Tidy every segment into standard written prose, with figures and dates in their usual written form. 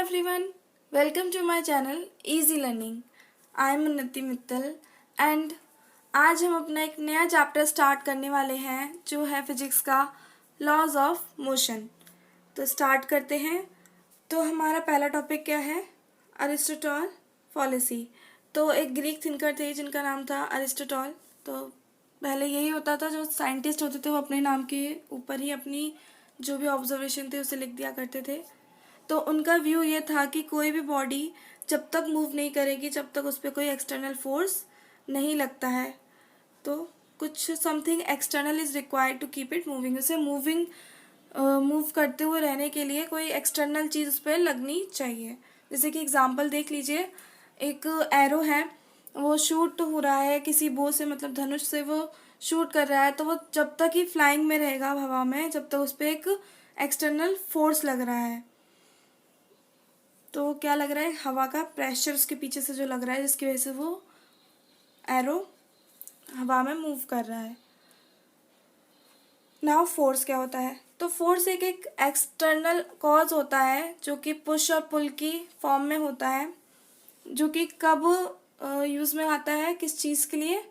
everyone, welcome to my channel Easy Learning. I am उन्नति Mittal and आज हम अपना एक नया चैप्टर स्टार्ट करने वाले हैं जो है फिजिक्स का लॉज ऑफ मोशन। तो स्टार्ट करते हैं। तो हमारा पहला टॉपिक क्या है? अरिस्टोटल फॉलेसी। तो एक ग्रीक थिंकर थे जिनका नाम था अरिस्टोटल। तो पहले यही होता था, जो साइंटिस्ट होते थे वो अपने नाम के ऊपर ही अपनी जो भी ऑब्जर्वेशन थे उसे लिख दिया करते थे। तो उनका व्यू ये था कि कोई भी बॉडी जब तक मूव नहीं करेगी, जब तक उस पर कोई एक्सटर्नल फोर्स नहीं लगता है, तो कुछ something external is required to keep it moving. उसे मूव करते हुए रहने के लिए कोई एक्सटर्नल चीज़ उस पर लगनी चाहिए। जैसे कि एग्जांपल देख लीजिए, एक एरो है, वो शूट हो रहा है किसी बो से, मतलब धनुष से वो शूट कर रहा है, तो वो जब तक ही फ्लाइंग में रहेगा हवा में, जब तक उस पर एक एक्सटर्नल फोर्स लग रहा है। तो क्या लग रहा है? हवा का प्रेशर उसके पीछे से जो लग रहा है, जिसकी वजह से वो एरो हवा में मूव कर रहा है। नाउ फोर्स क्या होता है? तो फोर्स एक एक्सटर्नल कॉज होता है जो कि पुश और पुल की फॉर्म में होता है, जो कि कब यूज़ में आता है, किस चीज़ के लिए?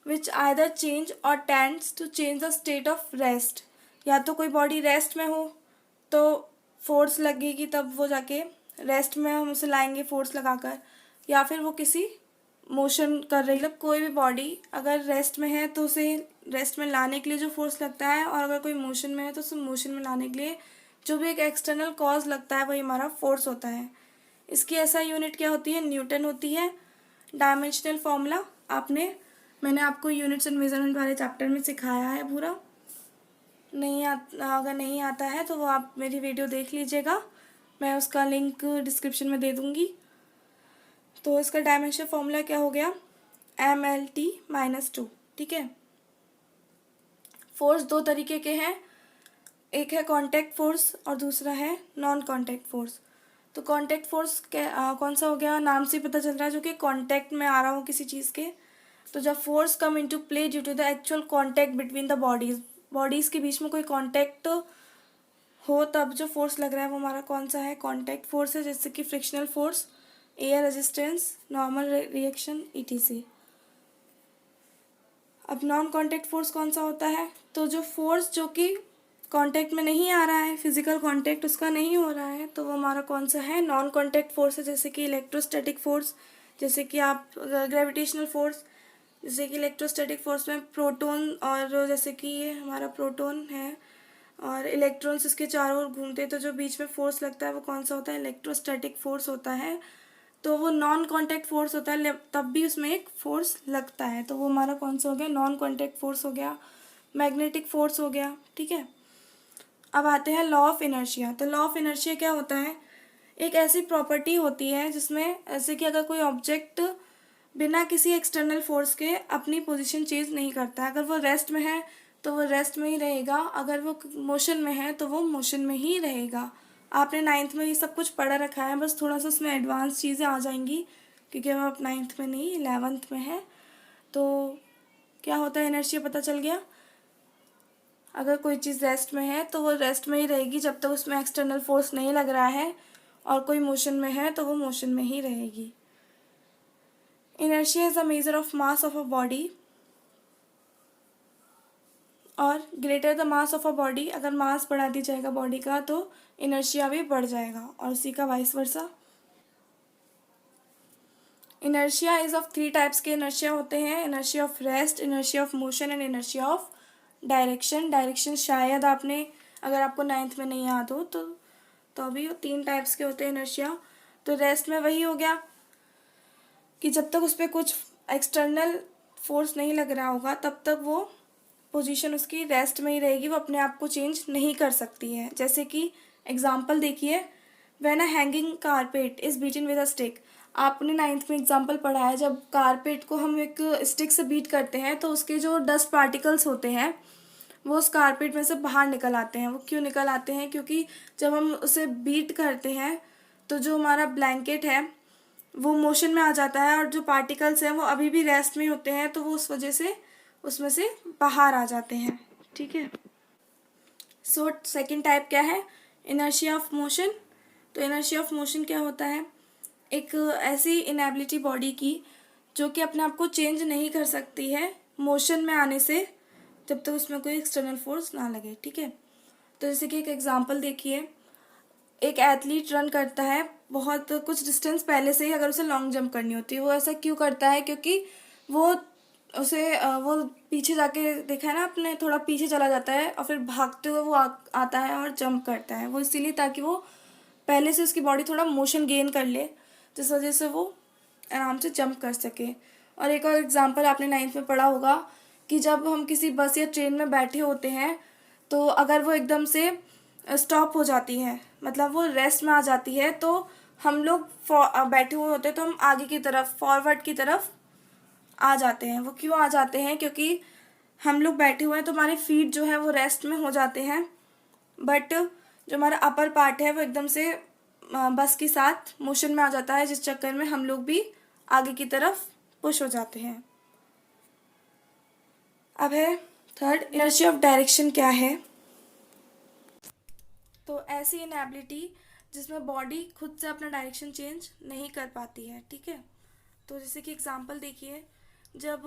Which either change or tends to change the state of rest. या तो कोई बॉडी रेस्ट में हो तो फोर्स लगेगी, तब वो जाके रेस्ट में हम उसे लाएंगे फोर्स लगाकर, या फिर वो किसी मोशन कर रही, मतलब कोई भी बॉडी अगर रेस्ट में है तो उसे रेस्ट में लाने के लिए जो फोर्स लगता है, और अगर कोई मोशन में है तो उसे मोशन में लाने के लिए जो भी एक एक्सटर्नल कॉज लगता है वही हमारा फोर्स होता है। इसकी ऐसा यूनिट क्या होती है? न्यूटन होती है। डायमेंशनल फॉर्मूला मैंने आपको यूनिट्स एंड मेजरमेंट वाले चैप्टर में सिखाया है पूरा। अगर नहीं आता है तो वो आप मेरी वीडियो देख लीजिएगा, मैं उसका लिंक डिस्क्रिप्शन में दे दूँगी। तो इसका डायमेंशन फॉर्मूला क्या हो गया? MLT-2। ठीक है। फोर्स दो तरीके के हैं, एक है कांटेक्ट फोर्स और दूसरा है नॉन कांटेक्ट फोर्स। तो कांटेक्ट फोर्स कौन सा हो गया? नाम से पता चल रहा है, जो कि कांटेक्ट में आ रहा हो किसी चीज़ के। तो जब force come into play due to the actual contact between the bodies के बीच में कोई कांटेक्ट हो, तब जो फोर्स लग रहा है वो हमारा कौन सा है? कांटेक्ट फोर्स है। जैसे कि frictional force, air resistance, normal reaction, ETC। अब नॉन कांटेक्ट फोर्स कौन सा होता है? तो जो फोर्स जो कि कांटेक्ट में नहीं आ रहा है, फिजिकल कांटेक्ट उसका नहीं हो रहा है, तो वो हमारा कौन सा है? नॉन कांटेक्ट फोर्स है। जैसे कि इलेक्ट्रोस्टैटिक फोर्स, जैसे कि आप ग्रेविटेशनल फोर्स, जैसे कि इलेक्ट्रोस्टैटिक फोर्स में प्रोटॉन, और जैसे कि ये हमारा प्रोटॉन है और इलेक्ट्रॉन्स इसके चारों ओर घूमते हैं, तो जो बीच में फोर्स लगता है वो कौन सा होता है? इलेक्ट्रोस्टैटिक फोर्स होता है। तो वो नॉन कांटेक्ट फोर्स होता है, तब भी उसमें एक फोर्स लगता है, तो वो हमारा कौन सा हो गया? नॉन कांटेक्ट फोर्स हो गया। मैग्नेटिक फोर्स हो गया। ठीक है। अब आते हैं लॉ ऑफ इनर्शिया। तो लॉ ऑफ इनर्शिया क्या होता है? एक ऐसी प्रॉपर्टी होती है जिसमें ऐसे कि अगर कोई ऑब्जेक्ट बिना किसी एक्सटर्नल फोर्स के अपनी पोजीशन चेंज नहीं करता है, अगर वो रेस्ट में है तो वो रेस्ट में ही रहेगा, अगर वो मोशन में है तो वो मोशन में ही रहेगा। आपने 9th में ये सब कुछ पढ़ा रखा है, बस थोड़ा सा उसमें एडवांस चीज़ें आ जाएंगी क्योंकि हम अब 9th में नहीं 11th में है। तो क्या होता है? इनर्शिया पता चल गया। अगर कोई चीज़ रेस्ट में है तो वो रेस्ट में ही रहेगी जब तक उसमें एक्सटर्नल फोर्स नहीं लग रहा है, और कोई मोशन में है तो वो मोशन में ही रहेगी। Inertia is a measure of mass of a body, और greater the mass of a body, अगर मास बढ़ा दी जाएगा बॉडी का तो इनर्शिया भी बढ़ जाएगा, और उसी का vice versa. Inertia is of 3 types के इनर्शिया होते हैं: inertia of rest, inertia of motion and inertia of direction. Direction शायद आपने, अगर आपको 9th में नहीं याद हो तो अभी 3 टाइप्स के होते हैं इनर्शिया। तो रेस्ट में वही हो गया कि जब तक उस पर कुछ एक्सटर्नल फोर्स नहीं लग रहा होगा तब तक वो पोजीशन उसकी रेस्ट में ही रहेगी, वो अपने आप को चेंज नहीं कर सकती है। जैसे कि एग्जांपल देखिए, when a hanging carpet is beaten with a stick. आपने 9th में एग्जांपल पढ़ा है, जब कारपेट को हम एक स्टिक से बीट करते हैं तो उसके जो डस्ट पार्टिकल्स होते हैं वो उस कारपेट में से बाहर निकल आते हैं। वो क्यों निकल आते हैं? क्योंकि जब हम उसे बीट करते हैं तो जो हमारा ब्लैंकेट है वो मोशन में आ जाता है, और जो पार्टिकल्स हैं वो अभी भी रेस्ट में होते हैं, तो वो उस वजह से उसमें से बाहर आ जाते हैं। ठीक है। सो सेकंड टाइप क्या है? Inertia of motion. तो इनर्शिया ऑफ मोशन क्या होता है? एक ऐसी इनएबिलिटी बॉडी की जो कि अपने आप को चेंज नहीं कर सकती है मोशन में आने से, जब तक उसमें कोई एक्सटर्नल फोर्स ना लगे, ठीक है। तो जैसे कि एक एग्जांपल देखिए, एक एथलीट रन करता है बहुत कुछ डिस्टेंस पहले से ही, अगर उसे लॉन्ग जंप करनी होती है, वो ऐसा क्यों करता है? क्योंकि वो वो पीछे जाके देखा है ना आपने, थोड़ा पीछे चला जाता है और फिर भागते हुए वो आता है और जंप करता है, वो इसीलिए ताकि वो पहले से उसकी बॉडी थोड़ा मोशन गेन कर ले, जिस वजह से वो आराम से जंप कर सके। और एक और एग्जांपल आपने 9th में पढ़ा होगा कि जब हम किसी बस या ट्रेन में बैठे होते हैं तो अगर वो एकदम से स्टॉप हो जाती है, मतलब वो रेस्ट में आ जाती है, तो हम लोग बैठे हुए होते हैं तो हम आगे की तरफ, फॉरवर्ड की तरफ आ जाते हैं। वो क्यों आ जाते हैं? क्योंकि हम लोग बैठे हुए हैं तो हमारे फीट जो है वो रेस्ट में हो जाते हैं, बट जो हमारा अपर पार्ट है वो एकदम से बस के साथ मोशन में आ जाता है, जिस चक्कर में हम लोग भी आगे की तरफ पुश हो जाते हैं। अब है थर्ड, इनर्शिया ऑफ डायरेक्शन क्या है? तो ऐसी इनएबिलिटी जिसमें बॉडी खुद से अपना डायरेक्शन चेंज नहीं कर पाती है, ठीक है। तो जैसे कि एग्जांपल देखिए, जब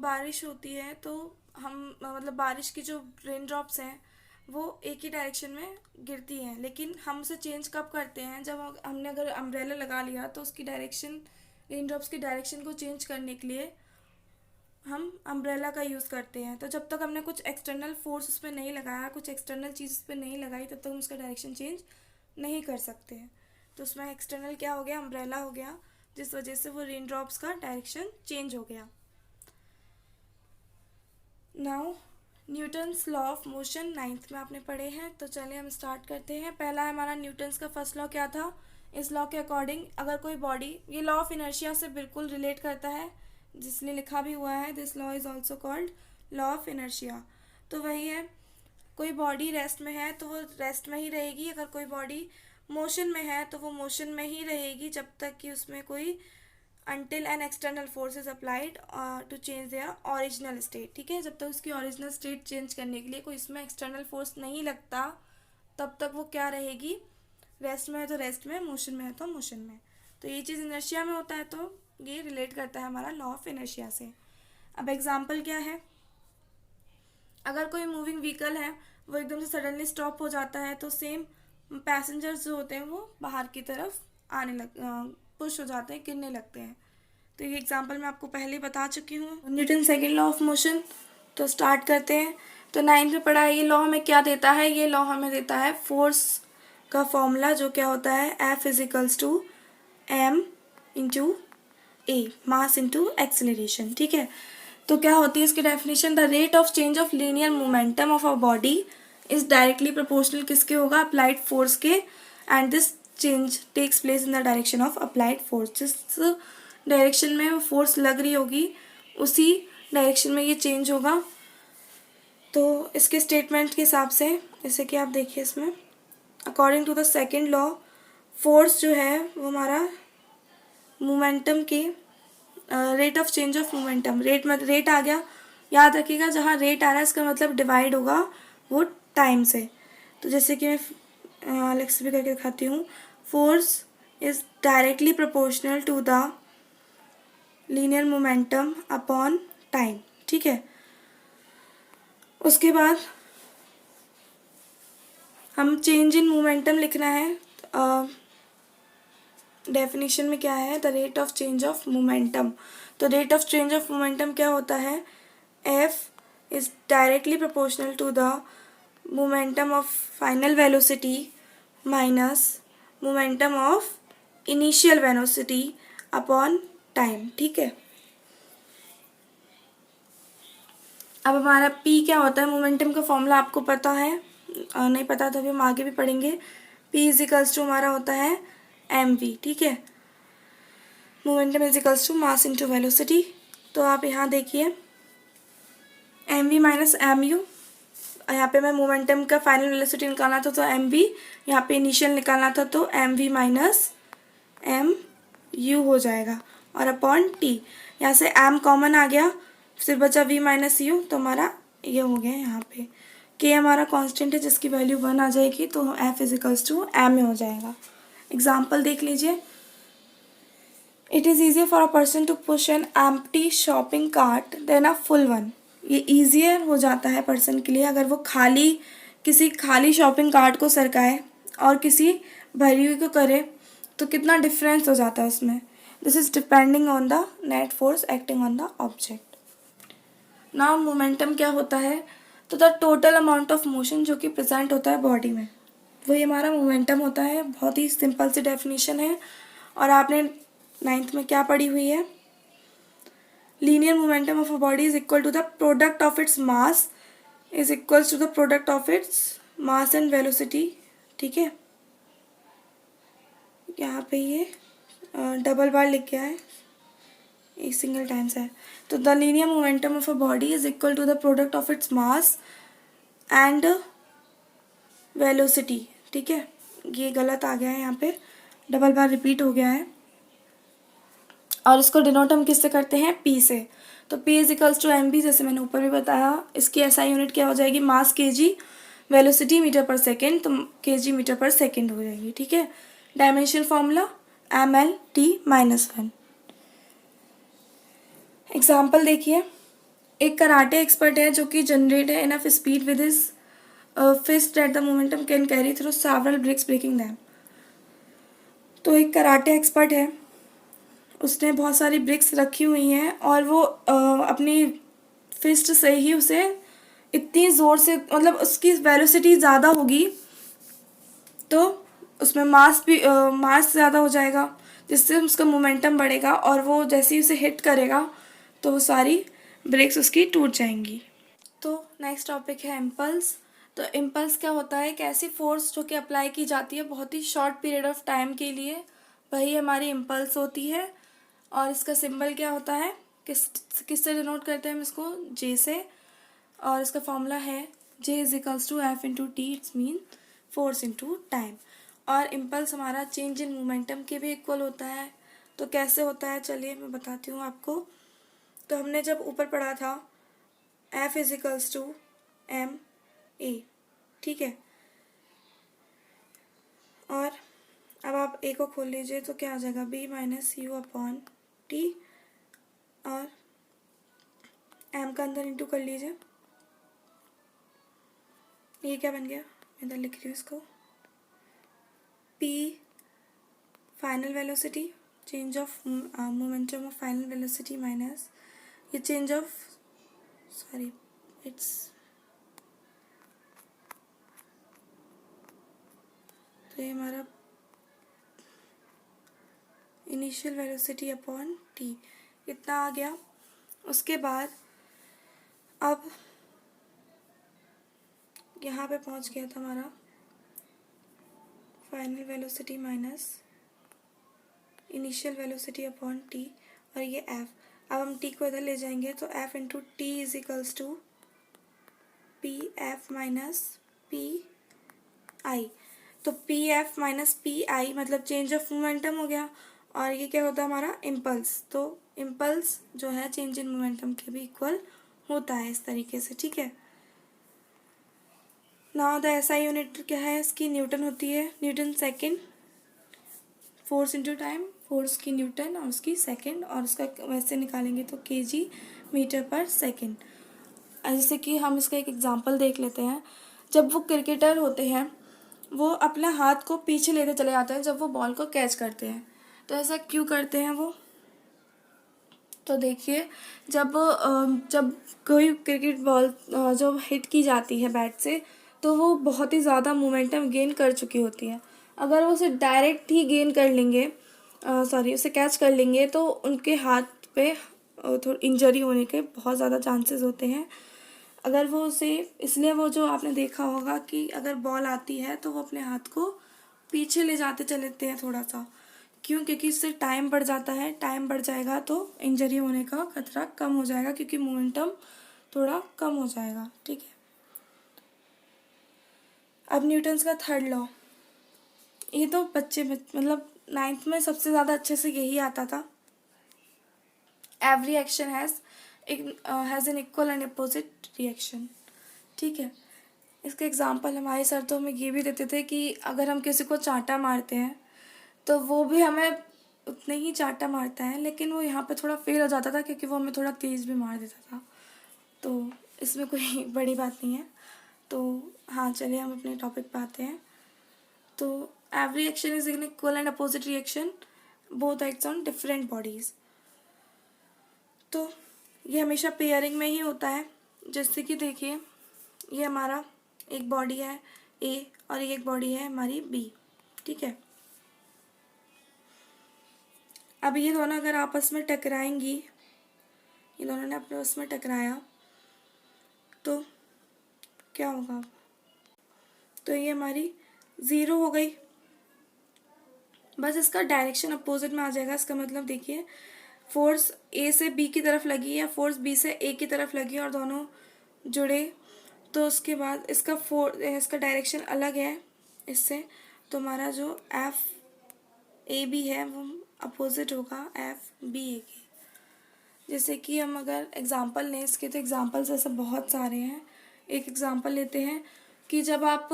बारिश होती है तो हम मतलब बारिश की जो रेन ड्रॉप्स हैं वो एक ही डायरेक्शन में गिरती हैं, लेकिन हम उसे चेंज कब करते हैं? जब हमने अगर अम्ब्रेला लगा लिया तो उसकी डायरेक्शन, रेन ड्रॉप्स की डायरेक्शन को चेंज करने के लिए हम अम्ब्रेला का यूज़ करते हैं। तो जब तक हमने कुछ एक्सटर्नल फोर्स उस पर नहीं लगाया, कुछ एक्सटर्नल चीज़ उस पर नहीं लगाई, तब तक हम उसका डायरेक्शन चेंज नहीं कर सकते हैं। तो उसमें एक्सटर्नल क्या हो गया? अम्ब्रेला हो गया, जिस वजह से वो रेन ड्रॉप्स का डायरेक्शन चेंज हो गया। Now Newton's law of motion 9th में आपने पढ़े हैं, तो चलिए हम स्टार्ट करते हैं। पहला है हमारा न्यूटन्स का फर्स्ट लॉ क्या था? इस लॉ के अकॉर्डिंग अगर कोई बॉडी, ये लॉ ऑफ इनर्शिया से बिल्कुल रिलेट करता है, जिसने लिखा भी हुआ है, this law is also called law of inertia. तो वही है, कोई बॉडी रेस्ट में है तो वो रेस्ट में ही रहेगी, अगर कोई बॉडी मोशन में है तो वो मोशन में ही रहेगी, जब तक कि उसमें कोई until an external force is applied to change their original state, ठीक है। जब तक उसकी ओरिजिनल स्टेट चेंज करने के लिए कोई इसमें एक्सटर्नल फोर्स नहीं लगता, तब तक वो क्या रहेगी? रेस्ट में है तो रेस्ट में, मोशन में है तो मोशन में। तो ये चीज़ इनर्शिया में होता है, तो ये रिलेट करता है हमारा लॉ ऑफ इनर्शिया से। अब एग्जाम्पल क्या है? अगर कोई मूविंग व्हीकल है वो एकदम से सडनली स्टॉप हो जाता है, तो सेम पैसेंजर्स जो होते हैं वो बाहर की तरफ पुश हो जाते हैं, गिरने लगते हैं। तो ये एग्जांपल मैं आपको पहले बता चुकी हूँ। Newton second law of motion, तो स्टार्ट करते हैं। तो 9th में पढ़ा है, ये लॉ हमें क्या देता है? ये लॉ हमें देता है फोर्स का फॉर्मूला, जो क्या होता है? F equals to m into a, mass into acceleration, ठीक है। तो क्या होती है इसकी definition? The rate of change of linear momentum of a body is directly proportional किसके होगा? अप्लाइड फोर्स के, and this change takes place in the direction of applied force. जिस डायरेक्शन में वो फोर्स लग रही होगी उसी डायरेक्शन में ये चेंज होगा। तो इसके स्टेटमेंट के हिसाब से, जैसे कि आप देखिए इसमें, according to the second law, force जो है वो हमारा मोमेंटम के rate of change of momentum, rate आ गया, याद रखिएगा जहाँ रेट आ रहा है इसका मतलब डिवाइड होगा वो टाइम से। तो जैसे कि मैं अलग से भी करके दिखाती हूँ, force is directly proportional to the linear momentum upon time, ठीक है। उसके बाद हम चेंज इन मोमेंटम लिखना है। डेफिनेशन में क्या है? The rate of change of momentum. तो rate of change of momentum क्या होता है? F is directly proportional to the momentum of final velocity minus momentum of initial velocity upon time, ठीक है। अब हमारा P क्या होता है? मोमेंटम का फॉर्मूला आपको पता है, नहीं पता तो अभी हम आगे भी पढ़ेंगे। P इजिकल्स टू हमारा होता है mv, ठीक है। Momentum equals to mass into velocity. तो आप यहाँ देखिए mv माइनस mu, यहाँ पे मैं मोमेंटम का फाइनल वेलोसिटी निकालना था तो mv, यहाँ पे इनिशियल निकालना था तो mv माइनस mu हो जाएगा, और अपॉन t, यहाँ से m कॉमन आ गया, फिर बचा v माइनस u, तो हमारा ये हो गया। यहाँ पे k हमारा कांस्टेंट है जिसकी वैल्यू 1 आ जाएगी, तो f इजिकल्स टू m में हो जाएगा। एग्जाम्पल देख लीजिए। It is easier for a person to push an empty shopping cart than a full one. ये ईजियर हो जाता है पर्सन के लिए अगर वो किसी खाली शॉपिंग कार्ट को सरकाए और किसी भरी हुई को करे, तो कितना डिफरेंस हो जाता है उसमें। This is depending on the net force acting on the object. Now momentum क्या होता है, तो the total amount of motion जो कि प्रेजेंट होता है बॉडी में, वही हमारा मोमेंटम होता है। बहुत ही सिंपल सी डेफिनेशन है। और आपने 9th में क्या पढ़ी हुई है, linear momentum of a body is equal to the product of its mass is equals to the product of its mass and velocity. ठीक है, यहाँ पे ये डबल बार लिख गया है, एक सिंगल टाइम्स है। तो the linear momentum of a body is equal to the product of its mass and velocity. ठीक है, ये गलत आ गया है, यहाँ पे डबल बार रिपीट हो गया है। और इसको डिनोट हम किससे करते हैं, पी से। तो P is equals to M B, जैसे मैंने ऊपर भी बताया। इसकी एसआई यूनिट क्या हो जाएगी, मास केजी, वेलोसिटी मीटर पर सेकेंड, तो केजी मीटर पर सेकेंड हो जाएगी। ठीक है, डायमेंशन फॉर्मूला ML/T-1। एग्जाम्पल देखिए, एक कराटे एक्सपर्ट है जो कि जनरेट है enough speed with his fist at the momentum can carry through several bricks breaking them. तो एक कराटे एक्सपर्ट है, उसने बहुत सारी ब्रिक्स रखी हुई हैं और वो अपनी फिस्ट से ही उसे इतनी ज़ोर से, मतलब उसकी वेलोसिटी ज़्यादा होगी तो उसमें मास ज़्यादा हो जाएगा, जिससे उसका मोमेंटम बढ़ेगा और वो जैसे ही उसे हिट करेगा तो वो सारी ब्रेक्स उसकी टूट जाएंगी। तो नेक्स्ट टॉपिक है इम्पल्स। तो इम्पल्स क्या होता है, एक ऐसी फोर्स जो कि अप्लाई की जाती है बहुत ही शॉर्ट पीरियड ऑफ टाइम के लिए, वही हमारी इम्पल्स होती है। और इसका सिंबल क्या होता है, किससे डिनोट करते हैं हम इसको, जे से। और इसका फॉर्मूला है J is equals to F into T, it's mean force into time. और इम्पल्स हमारा चेंज इन मोमेंटम के भी इक्वल होता है। तो कैसे होता है, चलिए मैं बताती हूँ आपको। तो हमने जब ऊपर पढ़ा था F is equals to M A, ठीक है। और अब आप ए को खोल लीजिए तो क्या आ जाएगा, B minus U upon T, और एम का अंदर इंटू कर लीजिए। ये क्या बन गया, मैं इधर लिख रही हूँ इसको, P final velocity, change of momentum of final velocity minus ये चेंज ऑफ, सॉरी इट्स, तो ये हमारा इनिशियल वेलोसिटी अपॉन टी इतना आ गया। उसके बाद अब यहाँ पे पहुँच गया था हमारा final velocity minus initial velocity upon T, और ये एफ। अब हम टी को इधर ले जाएंगे तो F into T is equals to P F minus P I. तो P F minus P I मतलब चेंज ऑफ मोमेंटम हो गया, और ये क्या होता है हमारा इम्पल्स। तो इम्पल्स जो है चेंज इन मोमेंटम के भी इक्वल होता है इस तरीके से, ठीक है। नाउ द एसआई यूनिट क्या है इसकी, न्यूटन होती है, Newton second, force into time, force की न्यूटन और उसकी सेकेंड, और उसका वैसे निकालेंगे तो केजी मीटर पर सेकेंड। जैसे कि हम इसका एक एग्जांपल देख लेते हैं। जब वो क्रिकेटर होते हैं वो अपने हाथ को पीछे लेते चले जाते हैं जब वो बॉल को कैच करते हैं। तो ऐसा क्यों करते हैं वो, तो देखिए जब कोई क्रिकेट बॉल जो हिट की जाती है बैट से, तो वो बहुत ही ज़्यादा मोमेंटम गेन कर चुकी होती है। अगर वो उसे डायरेक्ट ही गेन कर लेंगे, उसे कैच कर लेंगे, तो उनके हाथ पे थोड़ी इंजरी होने के बहुत ज़्यादा चांसेस होते हैं। अगर वो उसे, इसलिए वो जो आपने देखा होगा कि अगर बॉल आती है तो वो अपने हाथ को पीछे ले जाते चलते हैं थोड़ा सा, क्यों, क्योंकि इससे टाइम बढ़ जाता है। टाइम बढ़ जाएगा तो इंजरी होने का खतरा कम हो जाएगा, क्योंकि मोमेंटम थोड़ा कम हो जाएगा, ठीक है। अब न्यूटन्स का थर्ड लॉ, ये तो मतलब 9th में सबसे ज़्यादा अच्छे से यही आता था। Every action has an equal and opposite reaction, ठीक है। इसका एग्जांपल हमारे सर तो हमें ये भी देते थे कि अगर हम किसी को चांटा मारते हैं तो वो भी हमें उतने ही चाटा मारता है, लेकिन वो यहाँ पे थोड़ा फेल हो जाता था क्योंकि वो हमें थोड़ा तेज़ भी मार देता था। तो इसमें कोई बड़ी बात नहीं है। तो हाँ, चलिए हम अपने टॉपिक पे आते हैं। तो every reaction is an equal and opposite reaction, both acts on different bodies. तो ये हमेशा पेयरिंग में ही होता है। जैसे कि देखिए, ये हमारा एक बॉडी है ए और एक बॉडी है हमारी बी, ठीक है। अब ये दोनों अगर आपस में टकराएंगी, ये दोनों ने आपस में टकराया तो क्या होगा? तो ये हमारी ज़ीरो हो गई, बस इसका डायरेक्शन अपोजिट में आ जाएगा। इसका मतलब देखिए, फोर्स ए से बी की तरफ लगी या फोर्स बी से ए की तरफ लगी और दोनों जुड़े, तो उसके बाद इसका डायरेक्शन अलग है इससे, तो हमारा जो एफ ए बी है वो अपोजिट होगा एफ बी ए के। जैसे कि हम अगर एग्ज़ाम्पल लें इसके, तो एग्ज़ाम्पल्स ऐसे बहुत सारे हैं। एक एग्ज़ाम्पल लेते हैं कि जब आप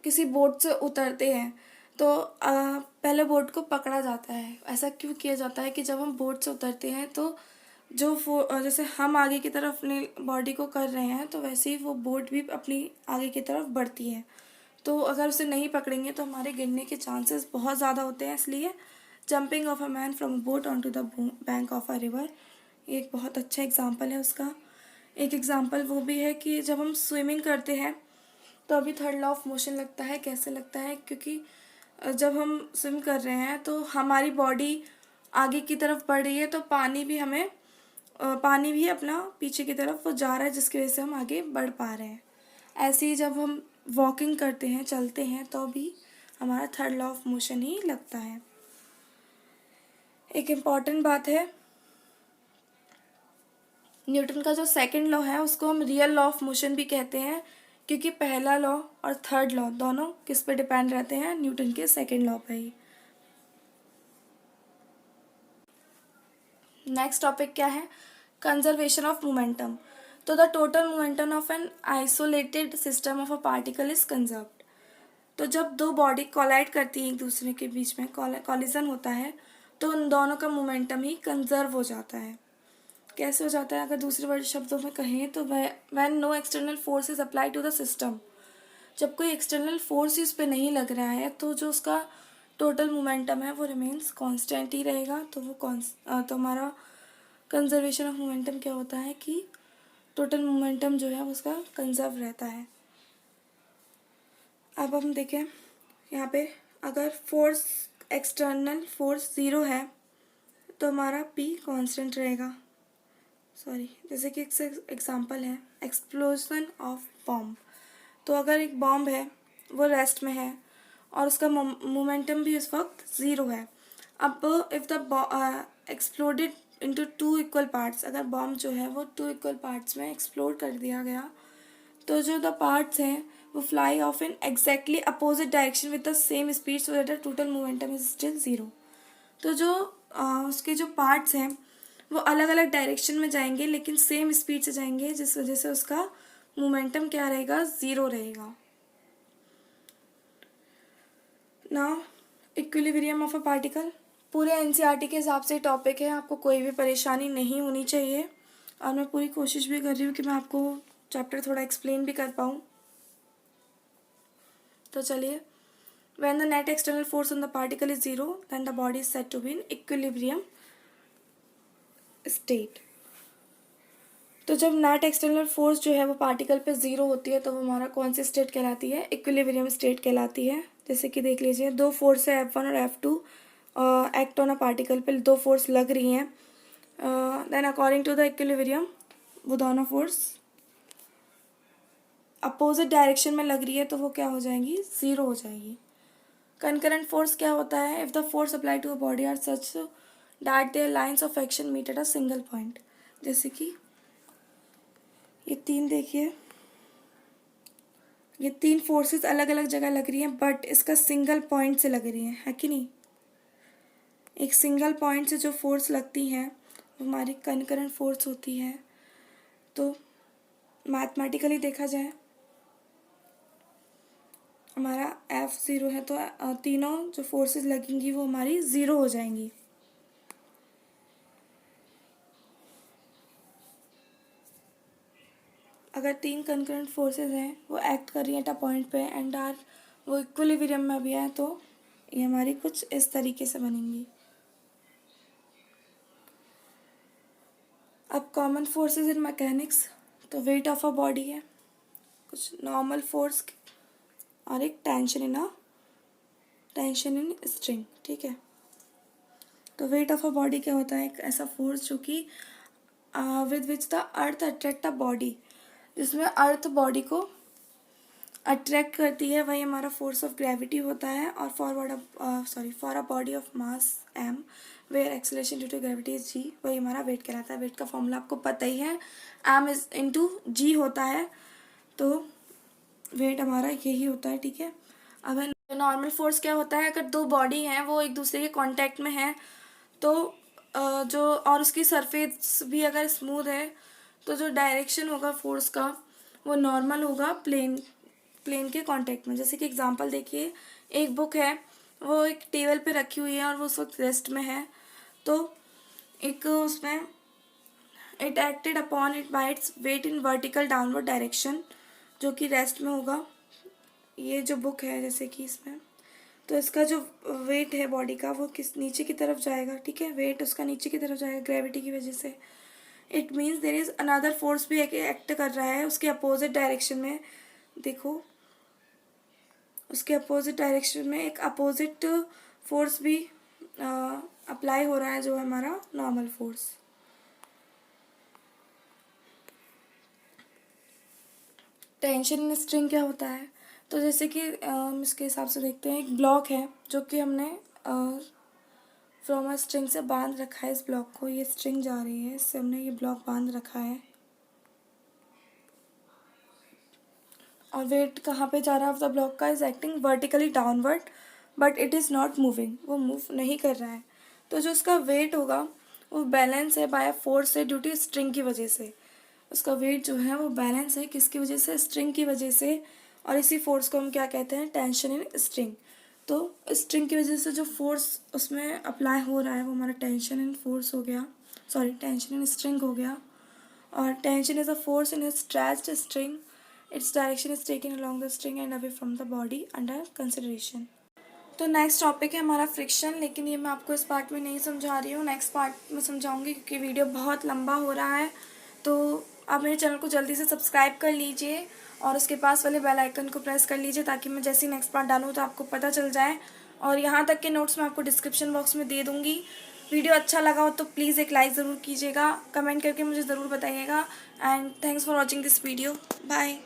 किसी बोट से उतरते हैं तो पहले बोट को पकड़ा जाता है। ऐसा क्यों किया जाता है कि जब हम बोट से उतरते हैं तो जैसे हम आगे की तरफ अपनी बॉडी को कर रहे हैं, तो वैसे ही वो बोट भी अपनी आगे की तरफ बढ़ती है। तो अगर उसे नहीं पकड़ेंगे तो हमारे गिरने के चांसेस बहुत ज़्यादा होते हैं। इसलिए jumping of a man from a boat on to the bank of a river, ये एक बहुत अच्छा एग्जाम्पल है उसका। एक एग्जाम्पल वो भी है कि जब हम स्विमिंग करते हैं तो अभी थर्ड लॉ ऑफ मोशन लगता है। कैसे लगता है? क्योंकि जब हम स्विम कर रहे हैं तो हमारी बॉडी आगे की तरफ बढ़ रही है, तो पानी भी अपना पीछे की तरफ वो जा रहा है, जिसकी वजह से हम आगे बढ़ पा रहे हैं। ऐसे ही जब हम वॉकिंग करते हैं, चलते हैं, तो भी हमारा थर्ड लॉ ऑफ मोशन ही लगता है। एक इम्पॉर्टेंट बात है, न्यूटन का जो सेकंड लॉ है उसको हम रियल लॉ ऑफ मोशन भी कहते हैं, क्योंकि पहला लॉ और थर्ड लॉ दोनों किस पे डिपेंड रहते हैं? न्यूटन के सेकंड लॉ पे ही। नेक्स्ट टॉपिक क्या है? Conservation of momentum. तो the total momentum of an isolated system of a particle is conserved. तो जब दो बॉडी कोलाइड करती है एक दूसरे के बीच में, कॉलिजन होता है, तो उन दोनों का मोमेंटम ही कंजर्व हो जाता है। कैसे हो जाता है? अगर दूसरे वर्ड शब्दों में कहें तो when no external force is apply to the system, जब कोई एक्सटर्नल फोर्स इस पे नहीं लग रहा है तो जो उसका टोटल मोमेंटम है वो रिमेन्स कांस्टेंट ही रहेगा। तो तो हमारा कंजर्वेशन ऑफ मोमेंटम क्या होता है कि टोटल मोमेंटम जो है उसका कंजर्व रहता है। अब हम देखें यहाँ पे, अगर एक्सटर्नल फोर्स ज़ीरो है तो हमारा पी कांस्टेंट रहेगा। जैसे कि एक एग्जांपल है एक्सप्लोजन ऑफ बॉम्ब। तो अगर एक बॉम्ब है वो रेस्ट में है और उसका मोमेंटम भी उस वक्त ज़ीरो है। अब if the exploded into two equal parts, अगर बॉम्ब जो है वो टू इक्वल पार्ट्स में एक्सप्लोड कर दिया गया, तो जो द पार्ट्स हैं वो fly of in exactly opposite direction with the same speed, so that the total momentum is still zero. तो जो उसके जो पार्ट्स हैं वो अलग अलग डायरेक्शन में जाएंगे, लेकिन सेम स्पीड से जाएंगे, जिस वजह से उसका मोमेंटम क्या रहेगा? ज़ीरो रहेगा। Now equilibrium of a particle, पूरे एनसीईआरटी के हिसाब से टॉपिक है, आपको कोई भी परेशानी नहीं होनी चाहिए, और मैं पूरी कोशिश भी कर रही हूँ कि मैं आपको चैप्टर थोड़ा एक्सप्लेन भी कर पाऊँ। तो चलिए, when the net external force on the particle is zero, then the body is said to be in equilibrium state। तो जब नेट एक्सटर्नल फोर्स जो है वो पार्टिकल पे ज़ीरो होती है तो वो हमारा कौन सी स्टेट कहलाती है? इक्विलिब्रियम स्टेट कहलाती है। जैसे कि देख लीजिए, दो फोर्स है F1 और F2 act on a particle पे, दो फोर्स लग रही हैं, then according to the equilibrium वो दोनों फोर्स अपोजिट डायरेक्शन में लग रही है, तो वो क्या हो जाएंगी? ज़ीरो हो जाएगी। कंकरेंट फोर्स क्या होता है? If the force apply to a body are such that their lines of action meet at a single point. जैसे कि ये तीन देखिए, ये तीन फोर्सेस अलग अलग जगह लग रही हैं, बट इसका सिंगल पॉइंट से लग रही है कि नहीं? एक सिंगल पॉइंट से जो फोर्स लगती हैं वो हमारी कंकरेंट फोर्स होती है। तो मैथमेटिकली देखा जाए हमारा F 0 है तो तीनों जो फोर्सेस लगेंगी वो हमारी 0 हो जाएंगी। अगर 3 कंकरेंट फोर्सेस हैं वो एक्ट कर रही हैं एट अ पॉइंट पे एंड आर वो इक्विलिब्रियम में भी है तो ये हमारी कुछ इस तरीके से बनेंगी। अब कॉमन फोर्सेस इन मैकेनिक्स, तो वेट ऑफ अ बॉडी है, कुछ नॉर्मल फोर्स और एक टेंशन इन स्ट्रिंग, ठीक है। तो वेट ऑफ अ बॉडी क्या होता है, एक ऐसा फोर्स जो कि with which the earth attract a body, जिसमें अर्थ बॉडी को अट्रैक्ट करती है, वही हमारा फोर्स ऑफ ग्रेविटी होता है। और for a body of mass m where acceleration due to gravity is g, वही हमारा वेट कहलाता है। वेट का फॉर्मूला आपको पता ही है, m इज इंटू जी होता है, तो वेट हमारा यही होता है, ठीक है। अब नॉर्मल फोर्स क्या होता है, अगर दो बॉडी हैं वो एक दूसरे के कांटेक्ट में हैं तो जो और उसकी सरफेस भी अगर स्मूथ है तो जो डायरेक्शन होगा फोर्स का वो नॉर्मल होगा प्लेन के कांटेक्ट में। जैसे कि एग्जांपल देखिए, एक बुक है वो एक टेबल पे रखी हुई है और वो उस वक्त रेस्ट में है, तो एक उसमें it acted upon it by its weight in vertical downward direction, जो कि रेस्ट में होगा। ये जो बुक है जैसे कि इसमें, तो इसका जो वेट है बॉडी का वो किस नीचे की तरफ जाएगा, ठीक है। वेट उसका नीचे की तरफ जाएगा ग्रेविटी की वजह से। It means there is another force भी एक्ट कर रहा है उसके अपोजिट डायरेक्शन में। देखो, उसके अपोजिट डायरेक्शन में एक अपोजिट फोर्स भी अप्लाई हो रहा है, जो है हमारा normal force. Tension in string क्या होता है, तो जैसे कि इसके हिसाब से देखते हैं, एक ब्लॉक है जो कि हमने फ्रॉम अ स्ट्रिंग से बांध रखा है। इस ब्लॉक को, ये स्ट्रिंग जा रही है, इससे हमने ये ब्लॉक बांध रखा है, और वेट कहाँ पे जा रहा है ऑफ द ब्लॉक का, is acting vertically downward but it is not moving, वो मूव नहीं कर रहा है। तो जो उसका वेट होगा वो बैलेंस है बाय फोर्स से ड्यू टू स्ट्रिंग की वजह से। उसका वेट जो है वो बैलेंस है किसकी वजह से, स्ट्रिंग की वजह से। और इसी फोर्स को हम क्या कहते हैं, टेंशन इन स्ट्रिंग। तो स्ट्रिंग की वजह से जो फोर्स उसमें अप्लाई हो रहा है वो हमारा टेंशन इन फोर्स हो गया, सॉरी टेंशन इन स्ट्रिंग हो गया। और tension is a force in a stretched string. Its direction is taken along the string and away from the body under consideration. तो नेक्स्ट टॉपिक है हमारा friction, लेकिन ये मैं आपको इस पार्ट में नहीं समझा रही हूँ, नेक्स्ट पार्ट में समझाऊंगी क्योंकि वीडियो बहुत लंबा हो रहा है। तो आप मेरे चैनल को जल्दी से सब्सक्राइब कर लीजिए और उसके पास वाले बेल आइकन को प्रेस कर लीजिए ताकि मैं जैसे ही नेक्स्ट पार्ट डालूँ तो आपको पता चल जाए। और यहाँ तक के नोट्स मैं आपको डिस्क्रिप्शन बॉक्स में दे दूँगी। वीडियो अच्छा लगा हो तो प्लीज़ एक लाइक ज़रूर कीजिएगा, कमेंट करके मुझे ज़रूर बताइएगा। And thanks for watching this video, bye.